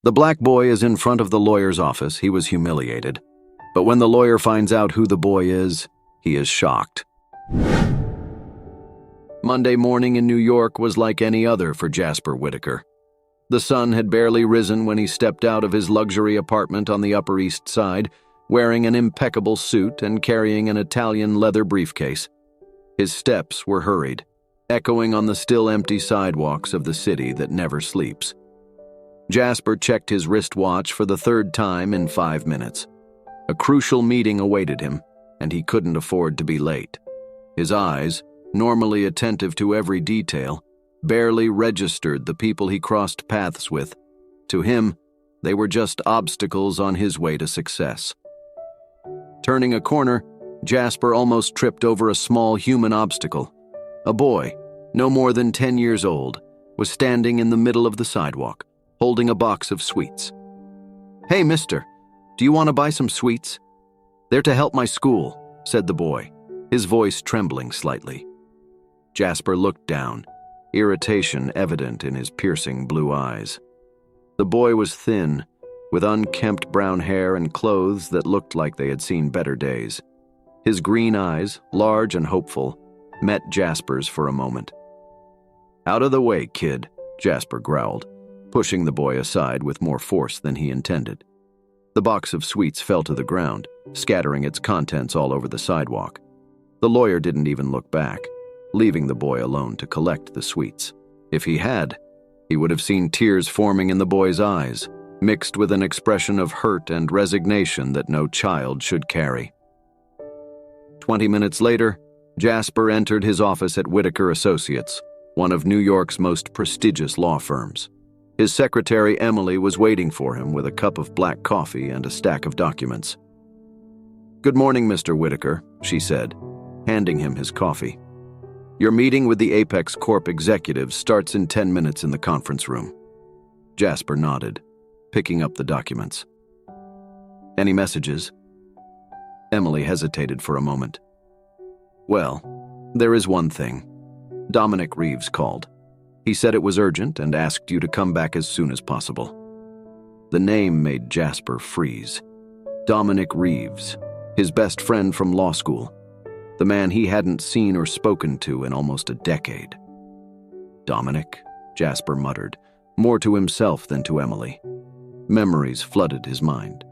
The black boy is in front of the lawyer's office. He was humiliated. But when the lawyer finds out who the boy is, he is shocked. Monday morning in New York was like any other for Jasper Whittaker. The sun had barely risen when he stepped out of his luxury apartment on the Upper East Side, wearing an impeccable suit and carrying an Italian leather briefcase. His steps were hurried, echoing on the still empty sidewalks of the city that never sleeps. Jasper checked his wristwatch for the third time in 5 minutes. A crucial meeting awaited him, and he couldn't afford to be late. His eyes, normally attentive to every detail, barely registered the people he crossed paths with. To him, they were just obstacles on his way to success. Turning a corner, Jasper almost tripped over a small human obstacle. A boy, no more than 10 years old, was standing in the middle of the sidewalk, holding a box of sweets. "Hey, mister, do you want to buy some sweets?" "They're to help my school," said the boy, his voice trembling slightly. Jasper looked down, irritation evident in his piercing blue eyes. The boy was thin, with unkempt brown hair and clothes that looked like they had seen better days. His green eyes, large and hopeful, met Jasper's for a moment. "Out of the way, kid," Jasper growled, pushing the boy aside with more force than he intended. The box of sweets fell to the ground, scattering its contents all over the sidewalk. The lawyer didn't even look back, leaving the boy alone to collect the sweets. If he had, he would have seen tears forming in the boy's eyes, mixed with an expression of hurt and resignation that no child should carry. 20 minutes later, Jasper entered his office at Whittaker Associates, one of New York's most prestigious law firms. His secretary, Emily, was waiting for him with a cup of black coffee and a stack of documents. "Good morning, Mr. Whittaker," she said, handing him his coffee. "Your meeting with the Apex Corp executives starts in 10 minutes in the conference room." Jasper nodded, picking up the documents. "Any messages?" Emily hesitated for a moment. "Well, there is one thing. Dominic Reeves called. He said it was urgent and asked you to come back as soon as possible." The name made Jasper freeze. Dominic Reeves, his best friend from law school, the man he hadn't seen or spoken to in almost a decade. "Dominic," Jasper muttered, more to himself than to Emily. Memories flooded his mind.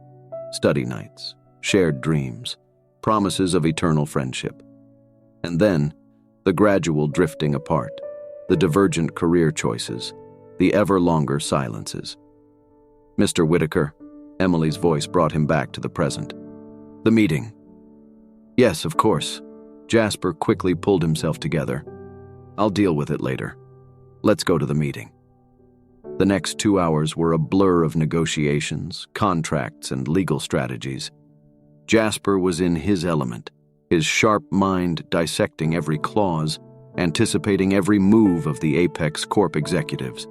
Study nights, shared dreams, promises of eternal friendship. And then, the gradual drifting apart, the divergent career choices, the ever longer silences. "Mr. Whittaker," Emily's voice brought him back to the present. "The meeting." "Yes, of course." Jasper quickly pulled himself together. "I'll deal with it later. Let's go to the meeting." The next 2 hours were a blur of negotiations, contracts, and legal strategies. Jasper was in his element, his sharp mind dissecting every clause, anticipating every move of the Apex Corp executives.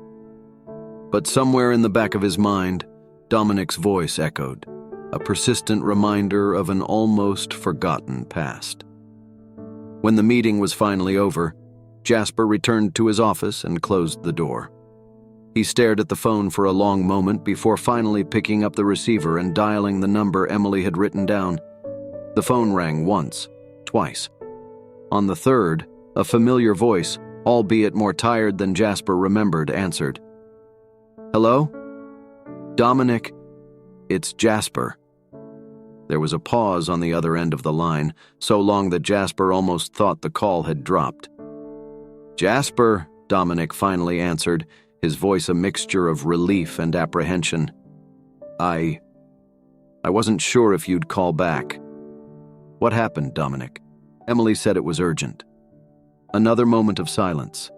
But somewhere in the back of his mind, Dominic's voice echoed, a persistent reminder of an almost forgotten past. When the meeting was finally over, Jasper returned to his office and closed the door. He stared at the phone for a long moment before finally picking up the receiver and dialing the number Emily had written down. The phone rang once, twice. On the third, a familiar voice, albeit more tired than Jasper remembered, answered. "Hello? Dominic, it's Jasper." There was a pause on the other end of the line, so long that Jasper almost thought the call had dropped. "Jasper," Dominic finally answered, his voice a mixture of relief and apprehension. I wasn't sure if you'd call back." "What happened, Dominic?" Emily said it was urgent. Another moment of silence,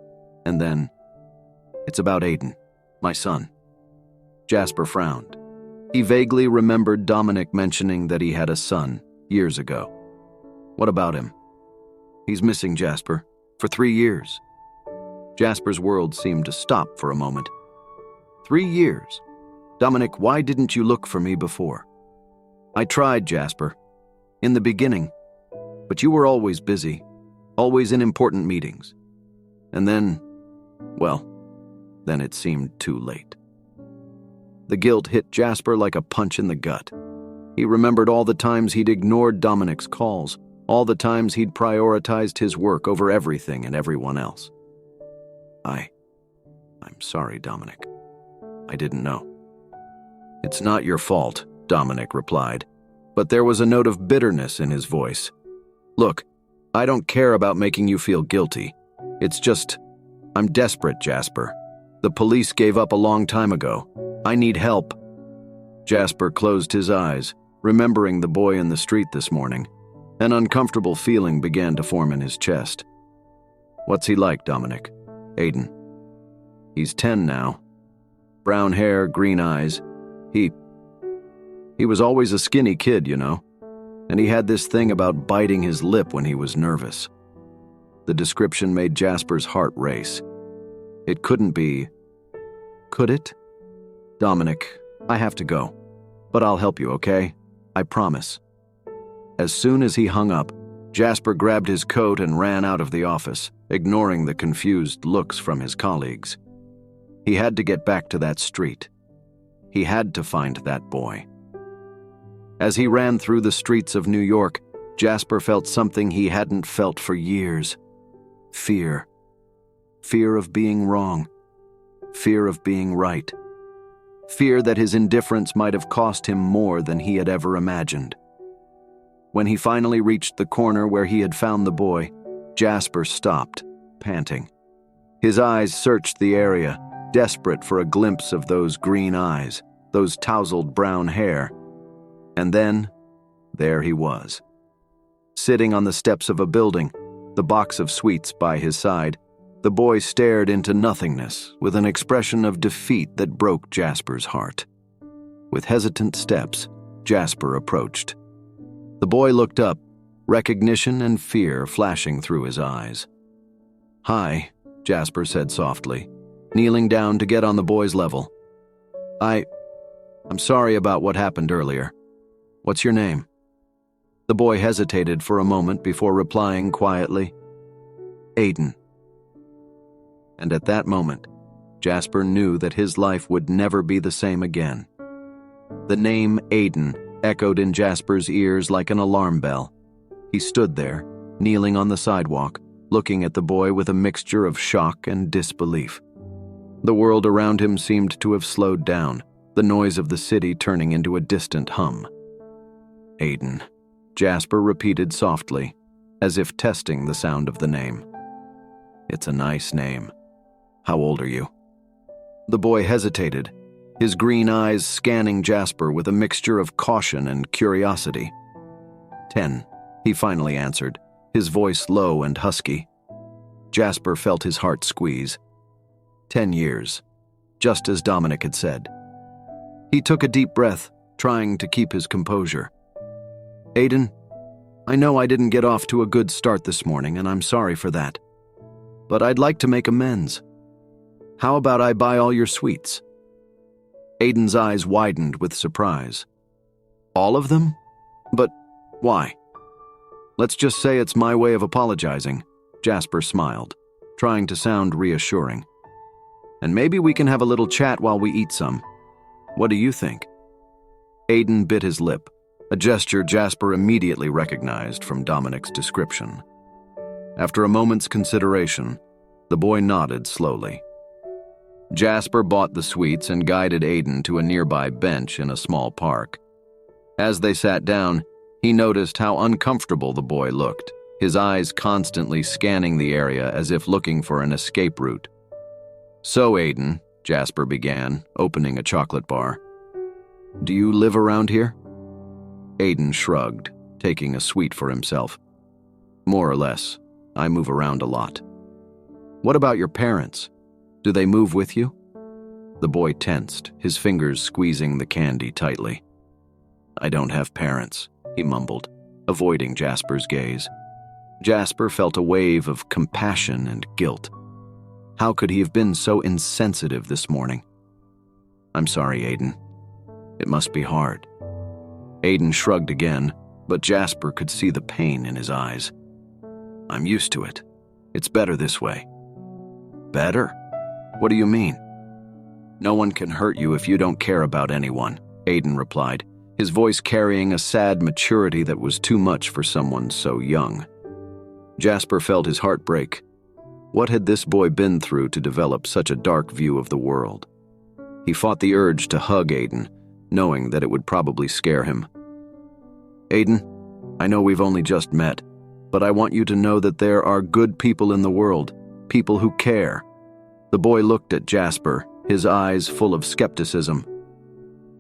and then, "It's about Aiden, my son." Jasper frowned. He vaguely remembered Dominic mentioning that he had a son years ago. "What about him?" "He's missing, Jasper, for 3 years. Jasper's world seemed to stop for a moment. 3 years? Dominic, why didn't you look for me before?" "I tried, Jasper. In the beginning. But you were always busy, always in important meetings. And then, well, then it seemed too late." The guilt hit Jasper like a punch in the gut. He remembered all the times he'd ignored Dominic's calls, all the times he'd prioritized his work over everything and everyone else. I'm sorry, Dominic. I didn't know. It's not your fault, Dominic replied, but there was a note of bitterness in his voice. Look, I don't care about making you feel guilty. It's just, I'm desperate, Jasper. The police gave up a long time ago. I need help. Jasper closed his eyes, remembering the boy in the street this morning. An uncomfortable feeling began to form in his chest. What's he like, Dominic? Aiden. He's 10 now. Brown hair, green eyes. He was always a skinny kid, you know, and he had this thing about biting his lip when he was nervous. The description made Jasper's heart race. It couldn't be. Could it? Dominic, I have to go, but I'll help you, okay? I promise. As soon as he hung up, Jasper grabbed his coat and ran out of the office, ignoring the confused looks from his colleagues. He had to get back to that street. He had to find that boy. As he ran through the streets of New York, Jasper felt something he hadn't felt for years. Fear. Fear of being wrong. Fear of being right. Fear that his indifference might have cost him more than he had ever imagined. When he finally reached the corner where he had found the boy, Jasper stopped, panting. His eyes searched the area, desperate for a glimpse of those green eyes, those tousled brown hair. And then, there he was. Sitting on the steps of a building, the box of sweets by his side, the boy stared into nothingness with an expression of defeat that broke Jasper's heart. With hesitant steps, Jasper approached. The boy looked up, recognition and fear flashing through his eyes. "Hi," Jasper said softly, kneeling down to get on the boy's level. I'm sorry about what happened earlier. What's your name?" The boy hesitated for a moment before replying quietly, "Aiden." And at that moment, Jasper knew that his life would never be the same again. The name Aiden echoed in Jasper's ears like an alarm bell. He stood there, kneeling on the sidewalk, looking at the boy with a mixture of shock and disbelief. The world around him seemed to have slowed down, the noise of the city turning into a distant hum. "Aiden," Jasper repeated softly, as if testing the sound of the name. "It's a nice name. How old are you?" The boy hesitated, his green eyes scanning Jasper with a mixture of caution and curiosity. 10, he finally answered, his voice low and husky. Jasper felt his heart squeeze. 10 years, just as Dominic had said. He took a deep breath, trying to keep his composure. "Aiden, I know I didn't get off to a good start this morning, and I'm sorry for that. But I'd like to make amends. How about I buy all your sweets?" Aiden's eyes widened with surprise. "All of them? But why?" "Let's just say it's my way of apologizing," Jasper smiled, trying to sound reassuring. "And maybe we can have a little chat while we eat some. What do you think?" Aiden bit his lip, a gesture Jasper immediately recognized from Dominic's description. After a moment's consideration, the boy nodded slowly. Jasper bought the sweets and guided Aiden to a nearby bench in a small park. As they sat down, he noticed how uncomfortable the boy looked, his eyes constantly scanning the area as if looking for an escape route. "So, Aiden," Jasper began, opening a chocolate bar, "do you live around here?" Aiden shrugged, taking a sweet for himself. "More or less. I move around a lot." "What about your parents? Do they move with you?" The boy tensed, his fingers squeezing the candy tightly. "I don't have parents," he mumbled, avoiding Jasper's gaze. Jasper felt a wave of compassion and guilt. How could he have been so insensitive this morning? "I'm sorry, Aiden. It must be hard." Aiden shrugged again, but Jasper could see the pain in his eyes. "I'm used to it. It's better this way." "Better? What do you mean?" No one can hurt you if you don't care about anyone, Aiden replied, his voice carrying a sad maturity that was too much for someone so young. Jasper felt his heart break. What had this boy been through to develop such a dark view of the world? He fought the urge to hug Aiden, knowing that it would probably scare him. Aiden, I know we've only just met, but I want you to know that there are good people in the world, people who care. The boy looked at Jasper, his eyes full of skepticism.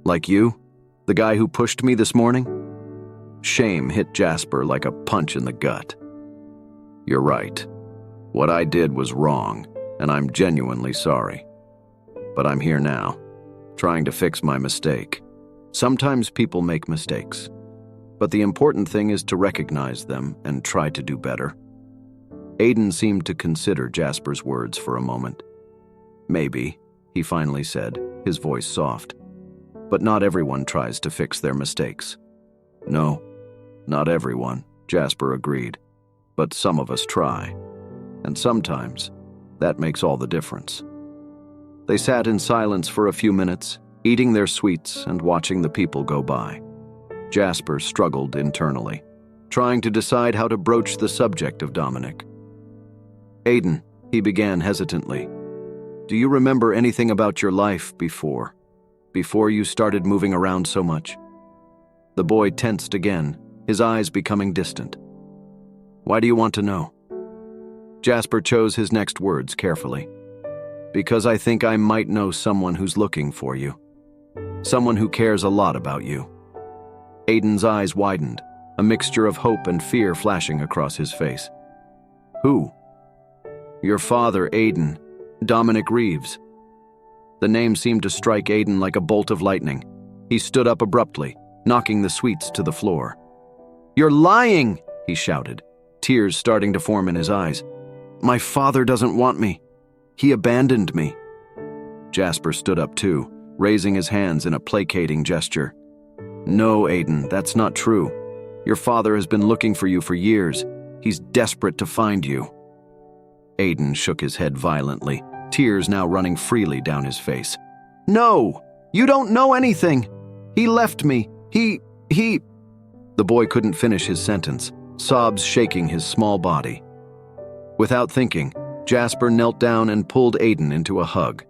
Like you? The guy who pushed me this morning? Shame hit Jasper like a punch in the gut. You're right. What I did was wrong, and I'm genuinely sorry. But I'm here now, trying to fix my mistake. Sometimes people make mistakes, but the important thing is to recognize them and try to do better. Aiden seemed to consider Jasper's words for a moment. Maybe, he finally said, his voice soft. But not everyone tries to fix their mistakes. No, not everyone, Jasper agreed. But some of us try. And sometimes, that makes all the difference. They sat in silence for a few minutes, eating their sweets and watching the people go by. Jasper struggled internally, trying to decide how to broach the subject of Dominic. Aiden, he began hesitantly, do you remember anything about your life before you started moving around so much? The boy tensed again, his eyes becoming distant. Why do you want to know? Jasper chose his next words carefully. Because I think I might know someone who's looking for you. Someone who cares a lot about you. Aiden's eyes widened, a mixture of hope and fear flashing across his face. Who? Your father, Aiden, Dominic Reeves. The name seemed to strike Aiden like a bolt of lightning. He stood up abruptly, knocking the sweets to the floor. You're lying, he shouted, tears starting to form in his eyes. My father doesn't want me. He abandoned me. Jasper stood up too, raising his hands in a placating gesture. No, Aiden, that's not true. Your father has been looking for you for years. He's desperate to find you. Aiden shook his head violently, tears now running freely down his face. No! You don't know anything! He left me. He... The boy couldn't finish his sentence, sobs shaking his small body. Without thinking, Jasper knelt down and pulled Aiden into a hug.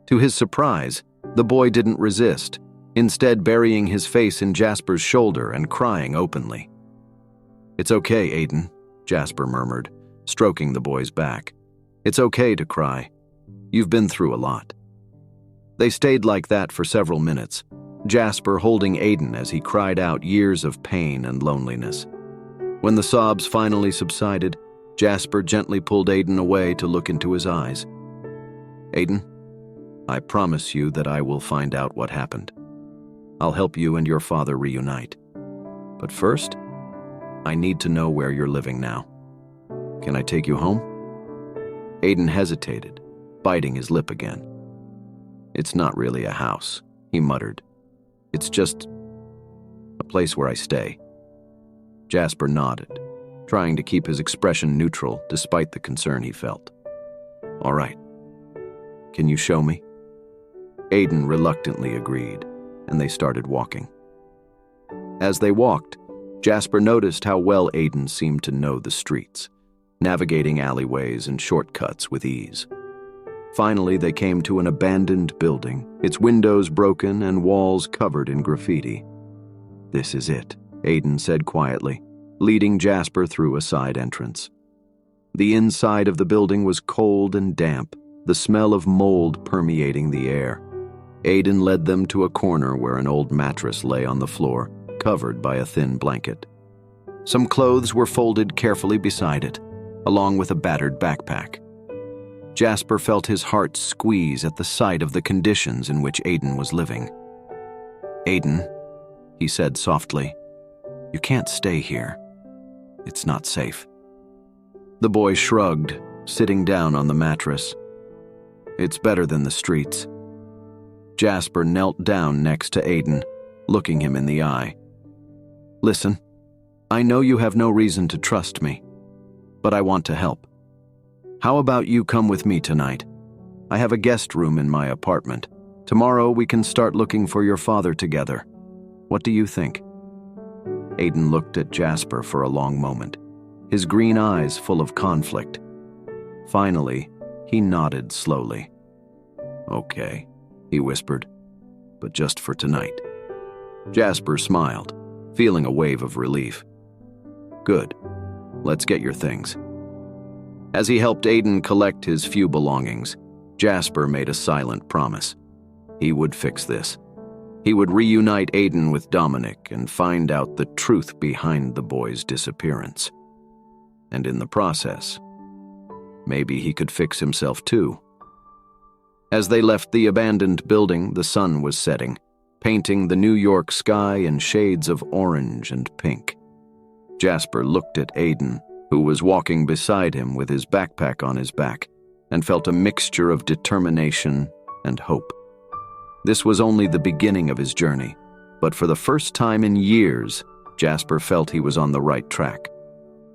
To his surprise, the boy didn't resist, instead burying his face in Jasper's shoulder and crying openly. It's okay, Aiden, Jasper murmured, stroking the boy's back. It's okay to cry. You've been through a lot. They stayed like that for several minutes, Jasper holding Aiden as he cried out years of pain and loneliness. When the sobs finally subsided, Jasper gently pulled Aiden away to look into his eyes. Aiden, I promise you that I will find out what happened. I'll help you and your father reunite. But first, I need to know where you're living now. Can I take you home? Aiden hesitated, biting his lip again. It's not really a house, he muttered. It's just a place where I stay. Jasper nodded, trying to keep his expression neutral despite the concern he felt. All right. Can you show me? Aiden reluctantly agreed, and they started walking. As they walked, Jasper noticed how well Aiden seemed to know the streets, navigating alleyways and shortcuts with ease. Finally, they came to an abandoned building, its windows broken and walls covered in graffiti. This is it, Aiden said quietly, leading Jasper through a side entrance. The inside of the building was cold and damp, the smell of mold permeating the air. Aiden led them to a corner where an old mattress lay on the floor, covered by a thin blanket. Some clothes were folded carefully beside it, along with a battered backpack. Jasper felt his heart squeeze at the sight of the conditions in which Aiden was living. Aiden, he said softly, you can't stay here. It's not safe. The boy shrugged, sitting down on the mattress. It's better than the streets. Jasper knelt down next to Aiden, looking him in the eye. Listen, I know you have no reason to trust me, but I want to help. How about you come with me tonight? I have a guest room in my apartment. Tomorrow we can start looking for your father together. What do you think?" Aiden looked at Jasper for a long moment, his green eyes full of conflict. Finally, he nodded slowly. "Okay," he whispered, "but just for tonight." Jasper smiled, feeling a wave of relief. "Good. Let's get your things." As he helped Aiden collect his few belongings, Jasper made a silent promise. He would fix this. He would reunite Aiden with Dominic and find out the truth behind the boy's disappearance. And in the process, maybe he could fix himself too. As they left the abandoned building, the sun was setting, painting the New York sky in shades of orange and pink. Jasper looked at Aiden, who was walking beside him with his backpack on his back, and felt a mixture of determination and hope. This was only the beginning of his journey, but for the first time in years, Jasper felt he was on the right track.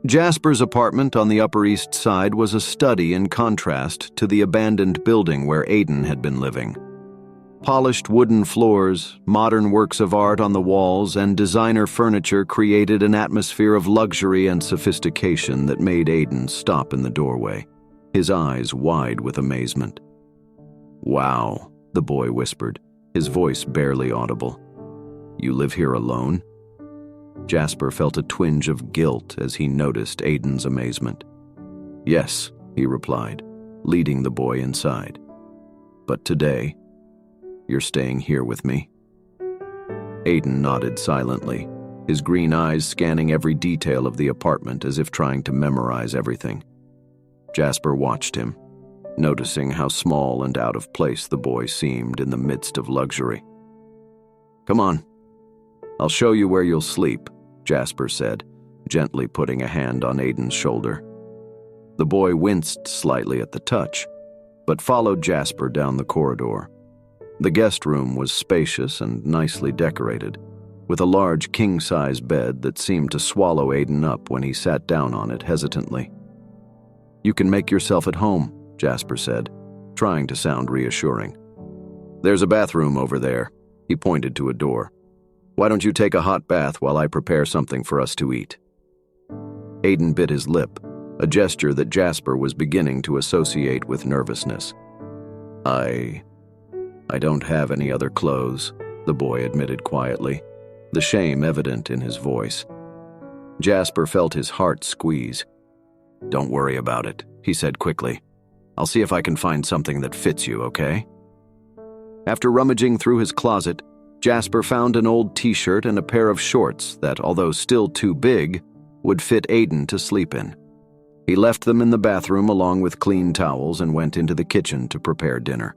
Jasper's apartment on the Upper East Side was a study in contrast to the abandoned building where Aiden had been living. Polished wooden floors, modern works of art on the walls, and designer furniture created an atmosphere of luxury and sophistication that made Aiden stop in the doorway, his eyes wide with amazement. "Wow," the boy whispered, his voice barely audible. "You live here alone?" Jasper felt a twinge of guilt as he noticed Aiden's amazement. "Yes," he replied, leading the boy inside. "But today, you're staying here with me?" Aiden nodded silently, his green eyes scanning every detail of the apartment as if trying to memorize everything. Jasper watched him, noticing how small and out of place the boy seemed in the midst of luxury. "Come on. I'll show you where you'll sleep," Jasper said, gently putting a hand on Aiden's shoulder. The boy winced slightly at the touch, but followed Jasper down the corridor. The guest room was spacious and nicely decorated, with a large king-size bed that seemed to swallow Aiden up when he sat down on it hesitantly. "You can make yourself at home," Jasper said, trying to sound reassuring. "There's a bathroom over there," he pointed to a door. "Why don't you take a hot bath while I prepare something for us to eat?" Aiden bit his lip, a gesture that Jasper was beginning to associate with nervousness. I don't have any other clothes," the boy admitted quietly, the shame evident in his voice. Jasper felt his heart squeeze. "Don't worry about it," he said quickly. "I'll see if I can find something that fits you, okay?" After rummaging through his closet, Jasper found an old t-shirt and a pair of shorts that, although still too big, would fit Aiden to sleep in. He left them in the bathroom along with clean towels and went into the kitchen to prepare dinner.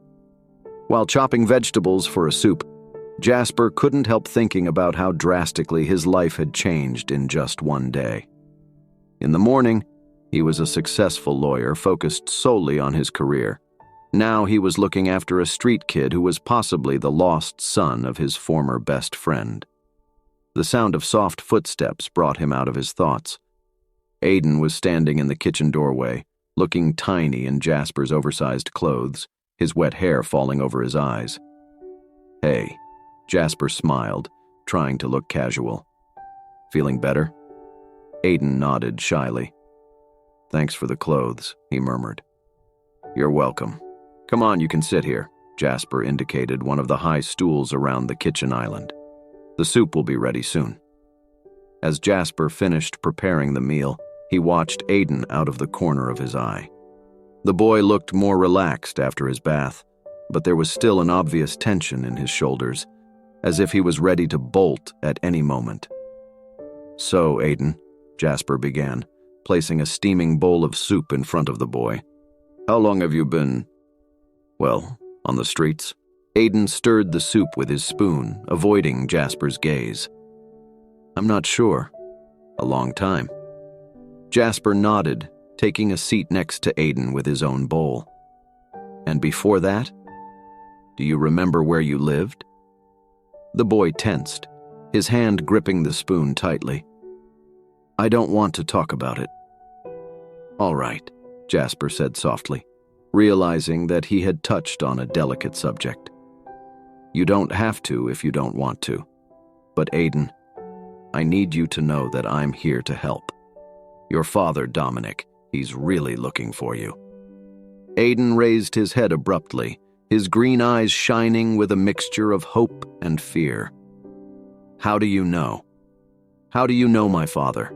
While chopping vegetables for a soup, Jasper couldn't help thinking about how drastically his life had changed in just one day. In the morning, he was a successful lawyer focused solely on his career. Now he was looking after a street kid who was possibly the lost son of his former best friend. The sound of soft footsteps brought him out of his thoughts. Aiden was standing in the kitchen doorway, looking tiny in Jasper's oversized clothes, his wet hair falling over his eyes. "Hey," Jasper smiled, trying to look casual. "Feeling better?" Aiden nodded shyly. "Thanks for the clothes," he murmured. "You're welcome. Come on, you can sit here," Jasper indicated one of the high stools around the kitchen island. "The soup will be ready soon." As Jasper finished preparing the meal, he watched Aiden out of the corner of his eye. The boy looked more relaxed after his bath, but there was still an obvious tension in his shoulders, as if he was ready to bolt at any moment. "So, Aiden," Jasper began, placing a steaming bowl of soup in front of the boy. "How long have you been, well, on the streets?" Aiden stirred the soup with his spoon, avoiding Jasper's gaze. "I'm not sure. A long time." Jasper nodded, taking a seat next to Aiden with his own bowl. "And before that? Do you remember where you lived?" The boy tensed, his hand gripping the spoon tightly. "I don't want to talk about it." "All right," Jasper said softly, realizing that he had touched on a delicate subject. You don't have to if you don't want to. But Aiden, I need you to know that I'm here to help. Your father, Dominic, he's really looking for you." Aiden raised his head abruptly, his green eyes shining with a mixture of hope and fear. "How do you know? How do you know my father?"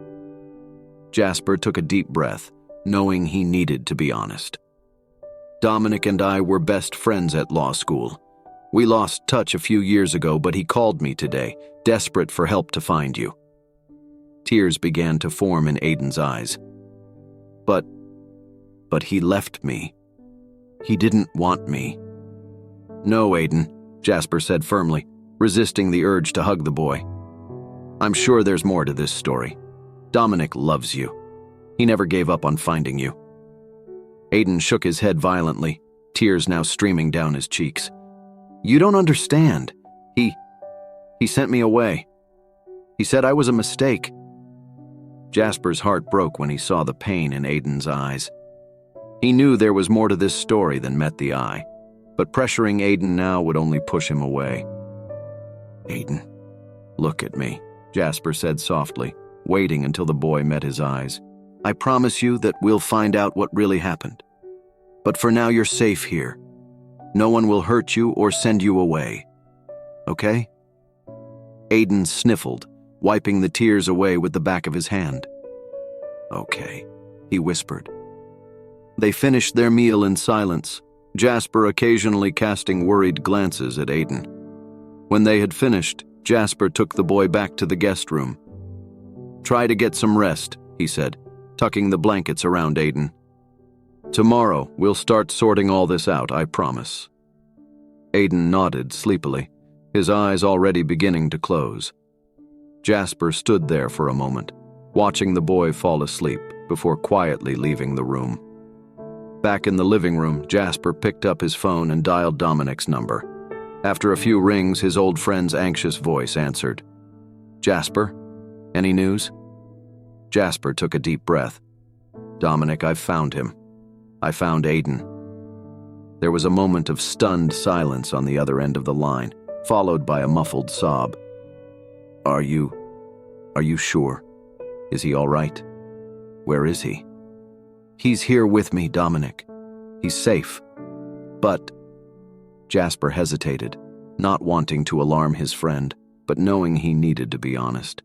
Jasper took a deep breath, knowing he needed to be honest. "Dominic and I were best friends at law school. We lost touch a few years ago, but he called me today, desperate for help to find you." Tears began to form in Aiden's eyes. But he left me. He didn't want me." "No, Aiden," Jasper said firmly, resisting the urge to hug the boy. "I'm sure there's more to this story. Dominic loves you. He never gave up on finding you." Aiden shook his head violently, tears now streaming down his cheeks. "You don't understand. He sent me away. He said I was a mistake." Jasper's heart broke when he saw the pain in Aiden's eyes. He knew there was more to this story than met the eye, but pressuring Aiden now would only push him away. "Aiden, look at me," Jasper said softly, waiting until the boy met his eyes. "I promise you that we'll find out what really happened. But for now you're safe here. No one will hurt you or send you away. Okay?" Aiden sniffled, wiping the tears away with the back of his hand. "Okay," he whispered. They finished their meal in silence, Jasper occasionally casting worried glances at Aiden. When they had finished, Jasper took the boy back to the guest room. "Try to get some rest," he said, tucking the blankets around Aiden. "Tomorrow, we'll start sorting all this out, I promise." Aiden nodded sleepily, his eyes already beginning to close. Jasper stood there for a moment, watching the boy fall asleep before quietly leaving the room. Back in the living room, Jasper picked up his phone and dialed Dominic's number. After a few rings, his old friend's anxious voice answered. "Jasper, any news?" Jasper took a deep breath. "Dominic, I've found him. I found Aiden." There was a moment of stunned silence on the other end of the line, followed by a muffled sob. Are you sure? Is he all right? Where is he?" "He's here with me, Dominic. He's safe. But..." Jasper hesitated, not wanting to alarm his friend, but knowing he needed to be honest.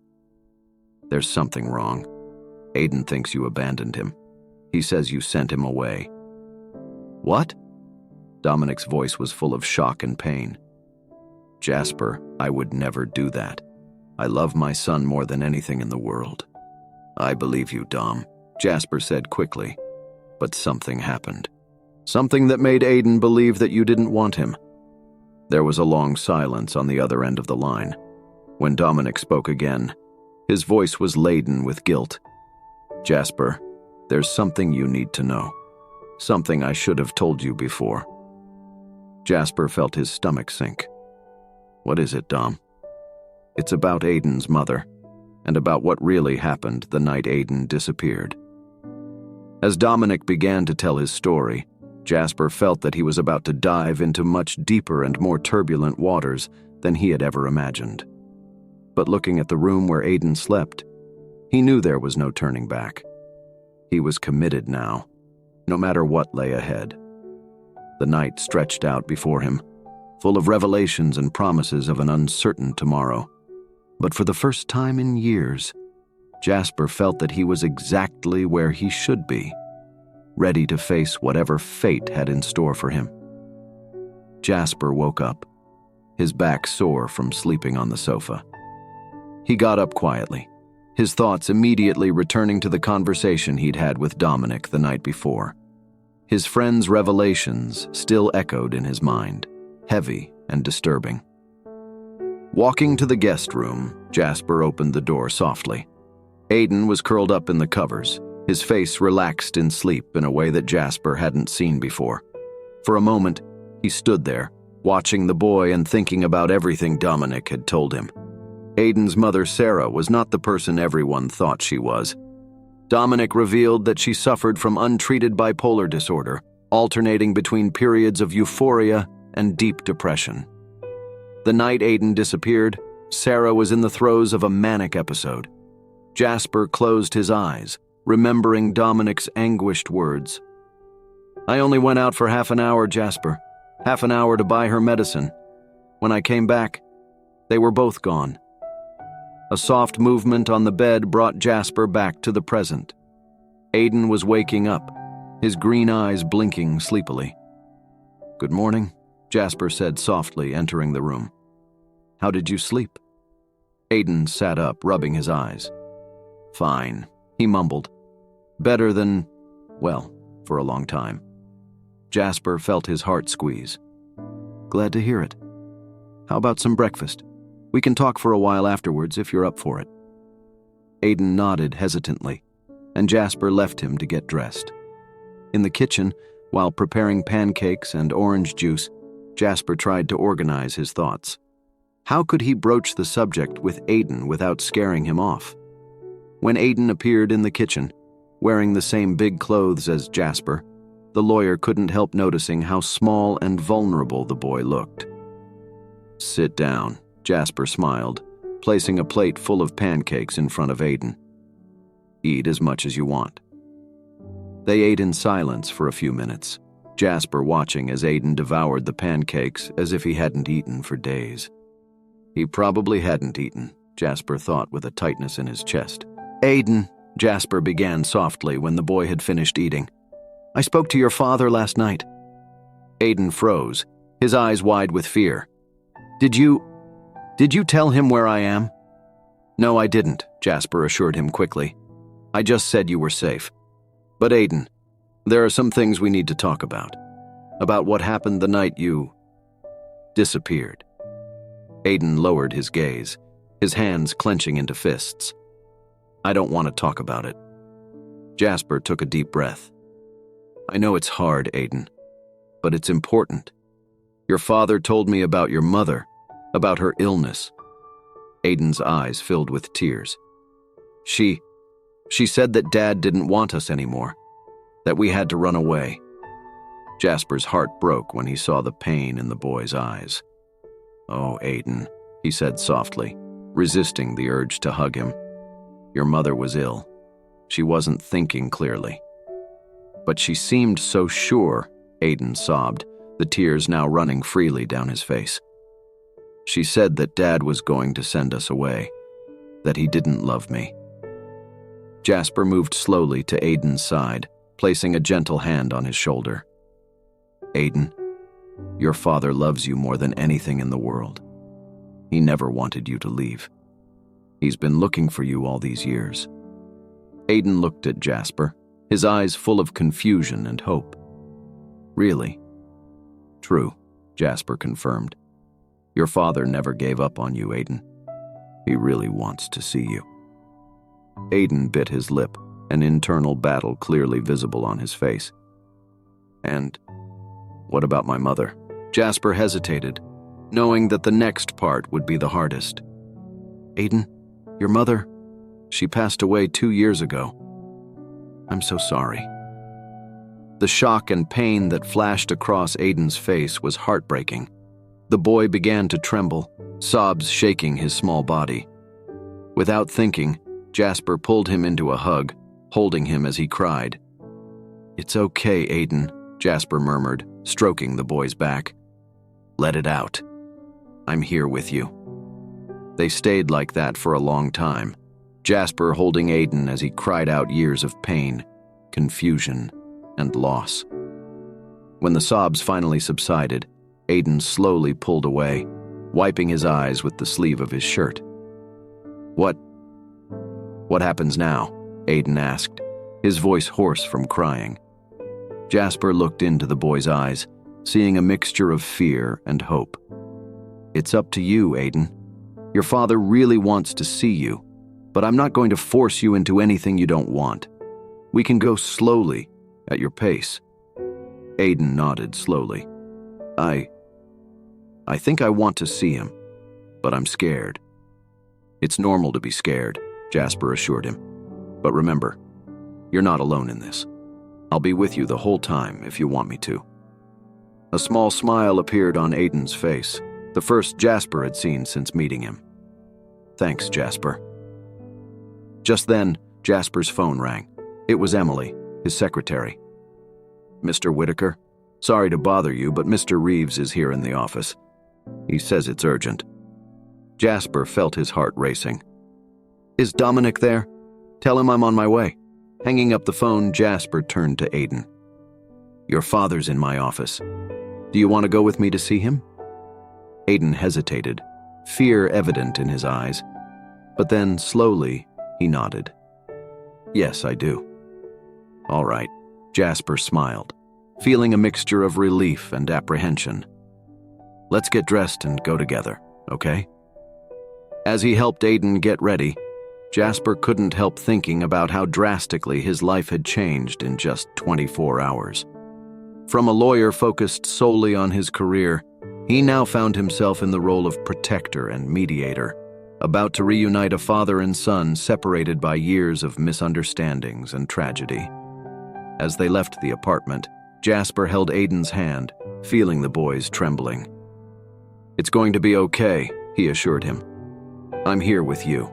"There's something wrong. Aiden thinks you abandoned him. He says you sent him away." "What?" Dominic's voice was full of shock and pain. "Jasper, I would never do that. I love my son more than anything in the world." "I believe you, Dom," Jasper said quickly. "But something happened. Something that made Aiden believe that you didn't want him." There was a long silence on the other end of the line. When Dominic spoke again, his voice was laden with guilt. "Jasper, there's something you need to know. Something I should have told you before." Jasper felt his stomach sink. "What is it, Dom?" "It's about Aiden's mother, and about what really happened the night Aiden disappeared." As Dominic began to tell his story, Jasper felt that he was about to dive into much deeper and more turbulent waters than he had ever imagined. But looking at the room where Aiden slept, he knew there was no turning back. He was committed now, no matter what lay ahead. The night stretched out before him, full of revelations and promises of an uncertain tomorrow. But for the first time in years, Jasper felt that he was exactly where he should be, ready to face whatever fate had in store for him. Jasper woke up, his back sore from sleeping on the sofa. He got up quietly, his thoughts immediately returning to the conversation he'd had with Dominic the night before. His friend's revelations still echoed in his mind, heavy and disturbing. Walking to the guest room, Jasper opened the door softly. Aiden was curled up in the covers, his face relaxed in sleep in a way that Jasper hadn't seen before. For a moment, he stood there, watching the boy and thinking about everything Dominic had told him. Aiden's mother, Sarah, was not the person everyone thought she was. Dominic revealed that she suffered from untreated bipolar disorder, alternating between periods of euphoria and deep depression. The night Aiden disappeared, Sarah was in the throes of a manic episode. Jasper closed his eyes, remembering Dominic's anguished words. "I only went out for half an hour, Jasper. Half an hour to buy her medicine. When I came back, they were both gone." A soft movement on the bed brought Jasper back to the present. Aiden was waking up, his green eyes blinking sleepily. "Good morning," Jasper said softly, entering the room. "How did you sleep?" Aiden sat up, rubbing his eyes. "Fine," he mumbled. "Better than, well, for a long time." Jasper felt his heart squeeze. "Glad to hear it. How about some breakfast? We can talk for a while afterwards if you're up for it." Aiden nodded hesitantly, and Jasper left him to get dressed. In the kitchen, while preparing pancakes and orange juice, Jasper tried to organize his thoughts. How could he broach the subject with Aiden without scaring him off? When Aiden appeared in the kitchen, wearing the same big clothes as Jasper, the lawyer couldn't help noticing how small and vulnerable the boy looked. "Sit down," Jasper smiled, placing a plate full of pancakes in front of Aiden. "Eat as much as you want." They ate in silence for a few minutes, Jasper watching as Aiden devoured the pancakes as if he hadn't eaten for days. He probably hadn't eaten, Jasper thought with a tightness in his chest. "Aiden," Jasper began softly when the boy had finished eating, "I spoke to your father last night." Aiden froze, his eyes wide with fear. Did you tell him where I am?" "No, I didn't," Jasper assured him quickly. "I just said you were safe. But Aiden, there are some things we need to talk about. About what happened the night you disappeared." Aiden lowered his gaze, his hands clenching into fists. "I don't want to talk about it." Jasper took a deep breath. "I know it's hard, Aiden, but it's important. Your father told me about your mother, about her illness." Aiden's eyes filled with tears. She said that Dad didn't want us anymore, that we had to run away." Jasper's heart broke when he saw the pain in the boy's eyes. "Oh, Aiden," he said softly, resisting the urge to hug him. "Your mother was ill. She wasn't thinking clearly." "But she seemed so sure," Aiden sobbed, the tears now running freely down his face. "She said that Dad was going to send us away, that he didn't love me." Jasper moved slowly to Aiden's side, placing a gentle hand on his shoulder. "Aiden, your father loves you more than anything in the world. He never wanted you to leave. He's been looking for you all these years." Aiden looked at Jasper, his eyes full of confusion and hope. "Really?" "True," Jasper confirmed. "Your father never gave up on you, Aiden. He really wants to see you." Aiden bit his lip, an internal battle clearly visible on his face. "And what about my mother?" Jasper hesitated, knowing that the next part would be the hardest. "Aiden, your mother, she passed away 2 years ago. I'm so sorry." The shock and pain that flashed across Aiden's face was heartbreaking. The boy began to tremble, sobs shaking his small body. Without thinking, Jasper pulled him into a hug, holding him as he cried. "It's okay, Aiden," Jasper murmured, stroking the boy's back. "Let it out. I'm here with you." They stayed like that for a long time, Jasper holding Aiden as he cried out years of pain, confusion, and loss. When the sobs finally subsided, Aiden slowly pulled away, wiping his eyes with the sleeve of his shirt. What happens now?" Aiden asked, his voice hoarse from crying. Jasper looked into the boy's eyes, seeing a mixture of fear and hope. "It's up to you, Aiden. Your father really wants to see you, but I'm not going to force you into anything you don't want. We can go slowly, at your pace." Aiden nodded slowly. I think I want to see him, but I'm scared." "It's normal to be scared," Jasper assured him. "But remember, you're not alone in this. I'll be with you the whole time if you want me to." A small smile appeared on Aiden's face, the first Jasper had seen since meeting him. "Thanks, Jasper." Just then, Jasper's phone rang. It was Emily, his secretary. "Mr. Whitaker, sorry to bother you, but Mr. Reeves is here in the office. He says it's urgent." Jasper felt his heart racing. "Is Dominic there? Tell him I'm on my way." Hanging up the phone, Jasper turned to Aiden. "Your father's in my office. Do you want to go with me to see him?" Aiden hesitated, fear evident in his eyes. But then, slowly, he nodded. "Yes, I do." "All right," Jasper smiled, feeling a mixture of relief and apprehension. "Let's get dressed and go together, okay?" As he helped Aiden get ready, Jasper couldn't help thinking about how drastically his life had changed in just 24 hours. From a lawyer focused solely on his career, he now found himself in the role of protector and mediator, about to reunite a father and son separated by years of misunderstandings and tragedy. As they left the apartment, Jasper held Aiden's hand, feeling the boy's trembling. "It's going to be okay," he assured him. "I'm here with you."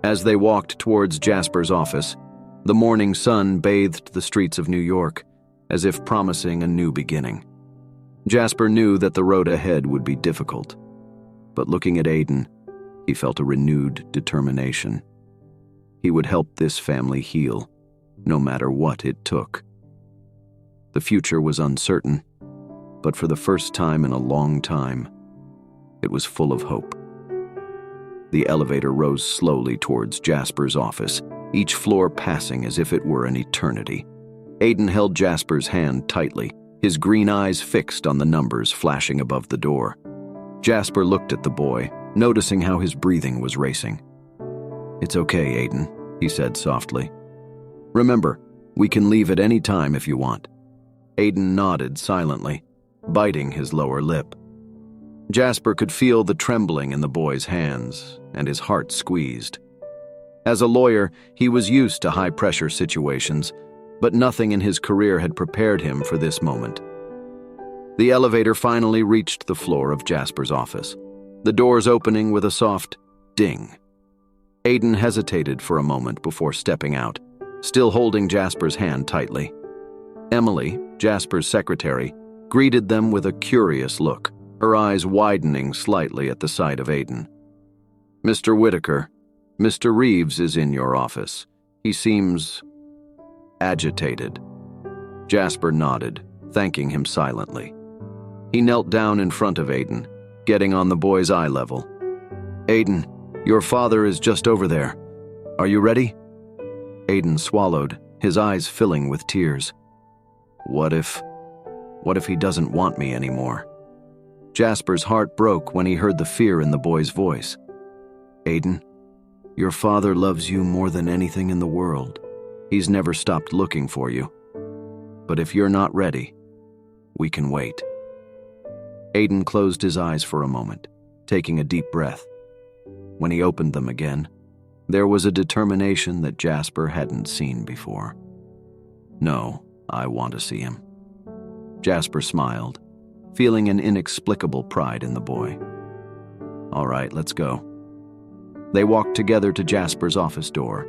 As they walked towards Jasper's office, the morning sun bathed the streets of New York, as if promising a new beginning. Jasper knew that the road ahead would be difficult, but looking at Aiden, he felt a renewed determination. He would help this family heal, no matter what it took. The future was uncertain, but for the first time in a long time, it was full of hope. The elevator rose slowly towards Jasper's office, each floor passing as if it were an eternity. Aiden held Jasper's hand tightly, his green eyes fixed on the numbers flashing above the door. Jasper looked at the boy, noticing how his breathing was racing. "It's okay, Aiden," he said softly. "Remember, we can leave at any time if you want." Aiden nodded silently, biting his lower lip. Jasper could feel the trembling in the boy's hands, and his heart squeezed. As a lawyer, he was used to high-pressure situations, but nothing in his career had prepared him for this moment. The elevator finally reached the floor of Jasper's office, the doors opening with a soft ding. Aiden hesitated for a moment before stepping out, still holding Jasper's hand tightly. Emily, Jasper's secretary, greeted them with a curious look, her eyes widening slightly at the sight of Aiden. "Mr. Whitaker, Mr. Reeves is in your office. He seems agitated." Jasper nodded, thanking him silently. He knelt down in front of Aiden, getting on the boy's eye level. "Aiden, your father is just over there. Are you ready?" Aiden swallowed, his eyes filling with tears. What if he doesn't want me anymore?" Jasper's heart broke when he heard the fear in the boy's voice. "Aiden, your father loves you more than anything in the world. He's never stopped looking for you. But if you're not ready, we can wait." Aiden closed his eyes for a moment, taking a deep breath. When he opened them again, there was a determination that Jasper hadn't seen before. "No, I want to see him." Jasper smiled, feeling an inexplicable pride in the boy. "All right, let's go." They walked together to Jasper's office door.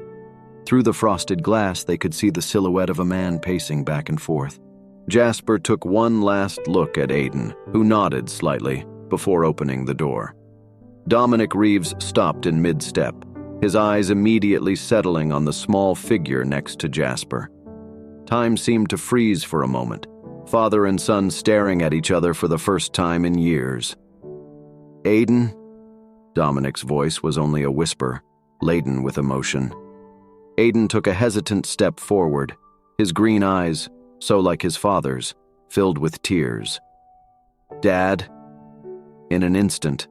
Through the frosted glass, they could see the silhouette of a man pacing back and forth. Jasper took one last look at Aiden, who nodded slightly before opening the door. Dominic Reeves stopped in mid-step, his eyes immediately settling on the small figure next to Jasper. Time seemed to freeze for a moment, father and son staring at each other for the first time in years. "Aiden?" Dominic's voice was only a whisper, laden with emotion. Aiden took a hesitant step forward, his green eyes, so like his father's, filled with tears. "Dad?" In an instant,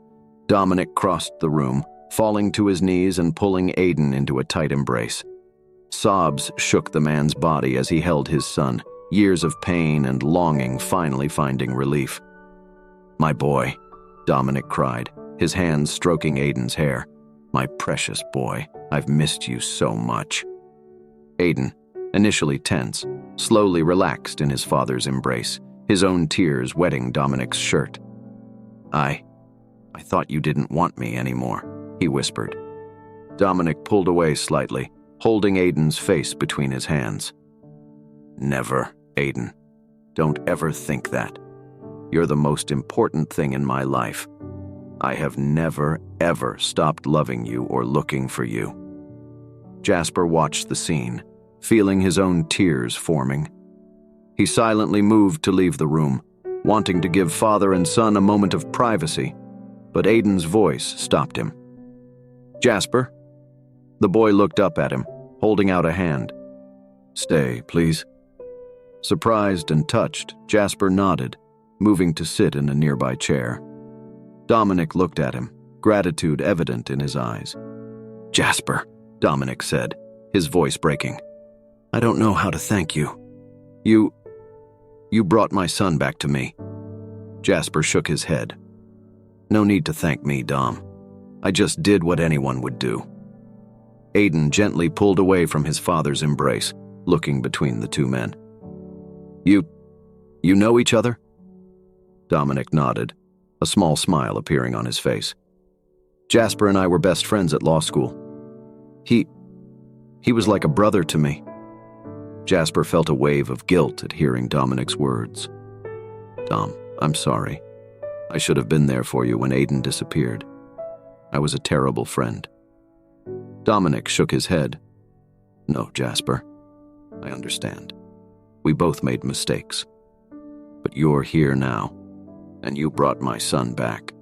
Dominic crossed the room, falling to his knees and pulling Aiden into a tight embrace. Sobs shook the man's body as he held his son, years of pain and longing finally finding relief. "My boy," Dominic cried, his hands stroking Aiden's hair. "My precious boy, I've missed you so much." Aiden, initially tense, slowly relaxed in his father's embrace, his own tears wetting Dominic's shirt. I thought you didn't want me anymore," he whispered. Dominic pulled away slightly, holding Aiden's face between his hands. "Never, Aiden. Don't ever think that. You're the most important thing in my life. I have never, ever stopped loving you or looking for you." Jasper watched the scene, feeling his own tears forming. He silently moved to leave the room, wanting to give father and son a moment of privacy, but Aiden's voice stopped him. "Jasper?" The boy looked up at him, holding out a hand. "Stay, please." Surprised and touched, Jasper nodded, moving to sit in a nearby chair. Dominic looked at him, gratitude evident in his eyes. "Jasper," Dominic said, his voice breaking. "I don't know how to thank you. You brought my son back to me." Jasper shook his head. "No need to thank me, Dom. I just did what anyone would do." Aiden gently pulled away from his father's embrace, looking between the two men. You know each other?" Dominic nodded, a small smile appearing on his face. "Jasper and I were best friends at law school. He was like a brother to me." Jasper felt a wave of guilt at hearing Dominic's words. "Dom, I'm sorry. I should have been there for you when Aiden disappeared. I was a terrible friend." Dominic shook his head. "No, Jasper. I understand. We both made mistakes. But you're here now, and you brought my son back.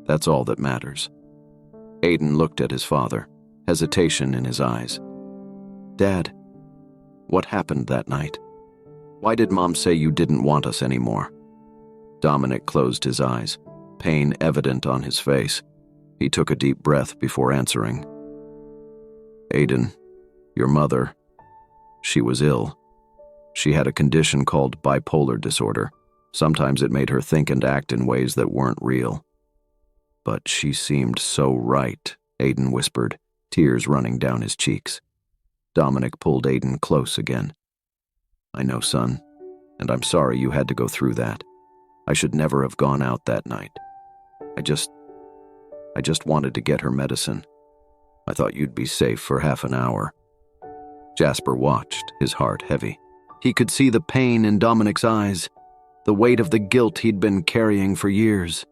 That's all that matters." Aiden looked at his father, hesitation in his eyes. "Dad, what happened that night? Why did Mom say you didn't want us anymore?" Dominic closed his eyes, pain evident on his face. He took a deep breath before answering. "Aiden, your mother, she was ill. She had a condition called bipolar disorder. Sometimes it made her think and act in ways that weren't real. But she seemed so right," Aiden whispered, tears running down his cheeks. Dominic pulled Aiden close again. "I know, son, and I'm sorry you had to go through that. I should never have gone out that night. I just wanted to get her medicine. I thought you'd be safe for half an hour." Jasper watched, his heart heavy. He could see the pain in Dominic's eyes, the weight of the guilt he'd been carrying for years.